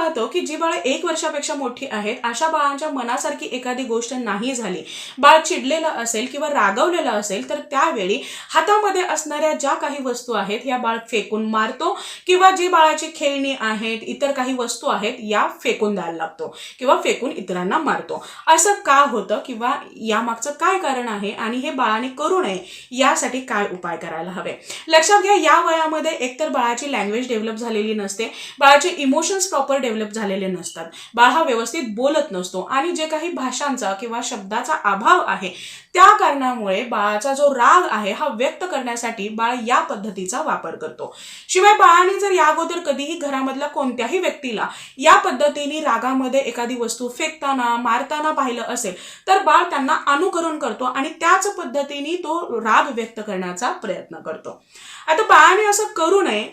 पाहतो की जी बाळं 1 वर्षापेक्षा मोठी आहेत अशा बाळांच्या मनासारखी एखादी गोष्ट नाही झाली, बाळ चिडलेलं असेल किंवा रागवलेलं असेल, तर त्यावेळी हातामध्ये असणाऱ्या ज्या काही वस्तू आहेत या बाळ फेकून मारतो किंवा जी बाळाची खेळणी आहेत, इतर काही वस्तू आहेत या फेकून द्यायला लागतो किंवा फेकून इतरांना मारतो। असं का होतं किंवा यामागचं काय कारण आहे आणि हे बाळाने करू नये यासाठी काय उपाय करायला हवे? लक्षात घ्या, या वयामध्ये एकतर बाळाची लँग्वेज डेव्हलप झालेली नसते, बाळाचे इमोशन्स प्रॉपर डेव्हलप झालेले नसतात, बाळ हा व्यवस्थित बोलत नसतो आणि जे काही भाषांचा किंवा शब्दाचा अभाव आहे त्या कारणामुळे बाळाचा जो राग आहे हा व्यक्त करण्यासाठी बाळ या पद्धतीचा वापर करतो। शिवाय बाळाने जर या अगोदर कधीही घरामधल्या कोणत्याही व्यक्तीला या पद्धतीने रागामध्ये एखादी वस्तू फेकताना मारताना पाहिलं असेल तर बाळ त्यांना अनुकरण करतो आणि त्याच पद्धतीने तो राग व्यक्त करण्याचा प्रयत्न करतो। आता बाळाने असं करू नये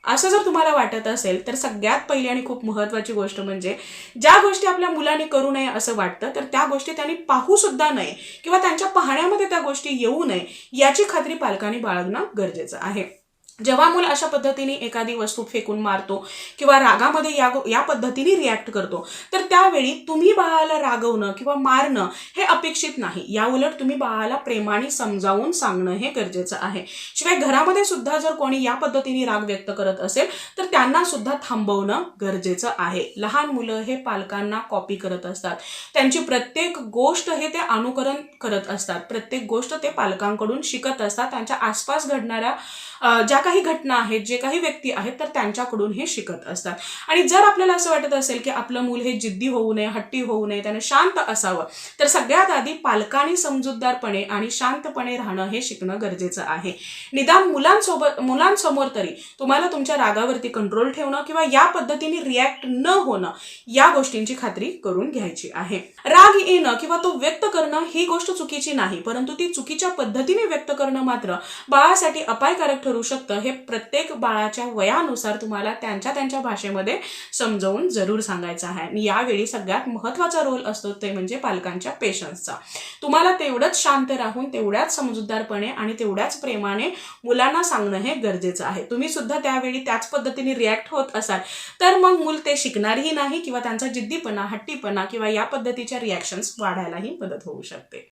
असं जर तुम्हाला वाटत असेल तर सगळ्यात पहिली आणि खूप महत्त्वाची गोष्ट म्हणजे ज्या गोष्टी आपल्या मुलाने करू नये असं वाटतं तर त्या गोष्टी त्यांनी पाहू सुद्धा नये किंवा त्यांच्या पाहण्यामध्ये त्या गोष्टी येऊ नये याची खात्री पालकांनी बाळगणं गरजेचं आहे। जेव्हा मूल अशा पद्धतीने एखादी वस्तू फेकून मारतो किंवा रागामध्ये या पद्धतीने रिॲक्ट करतो तर त्यावेळी तुम्ही बाळाला रागवणं किंवा मारणं हे अपेक्षित नाही, याउलट तुम्ही बाळाला प्रेमाने समजावून सांगणं हे गरजेचं आहे। शिवाय घरामध्ये सुद्धा जर कोणी या पद्धतीने राग व्यक्त करत असेल तर त्यांना सुद्धा थांबवणं गरजेचं आहे। लहान मुलं हे पालकांना कॉपी करत असतात, त्यांची प्रत्येक गोष्ट हे ते अनुकरण करत असतात, प्रत्येक गोष्ट ते पालकांकडून शिकत असतात, त्यांच्या आसपास घडणाऱ्या ज्या काही घटना आहेत, जे काही व्यक्ती आहेत तर त्यांच्याकडून हे शिकत असतात। आणि जर आपल्याला असं वाटत असेल की आपलं मूल हे जिद्दी होऊ नये, हट्टी होऊ नये, त्याने शांत असावं तर सगळ्यात आधी पालकांनी समजूतदारपणे आणि शांतपणे राहणं हे शिकणं गरजेचं आहे। निदान मुलांसमोर तरी तुम्हाला तुमच्या रागावरती कंट्रोल ठेवणं किंवा या पद्धतीने रिॲक्ट न होणं या गोष्टींची खात्री करून घ्यायची आहे। राग येणं किंवा तो व्यक्त करणं ही गोष्ट चुकीची नाही, परंतु ती चुकीच्या पद्धतीने व्यक्त करणं मात्र बाळासाठी अपायकारक ठरू शकतं हे प्रत्येक बाळाच्या वयानुसार तुम्हाला त्यांच्या भाषेमध्ये समजावून जरूर सांगायचं आहे। आणि यावेळी सगळ्यात महत्त्वाचा रोल असतो ते म्हणजे पालकांच्या पेशन्सचा। तुम्हाला तेवढंच शांत राहून तेवढ्याच समजूतदारपणे आणि तेवढ्याच प्रेमाने मुलांना सांगणं हे गरजेचं आहे। तुम्ही सुद्धा त्यावेळी त्याच पद्धतीने रिॲक्ट होत असाल तर मग मूल ते शिकणारही नाही किंवा त्यांचा जिद्दीपणा, हट्टीपणा किंवा या पद्धतीच्या रिॲक्शन्स वाढायलाही मदत होऊ शकते।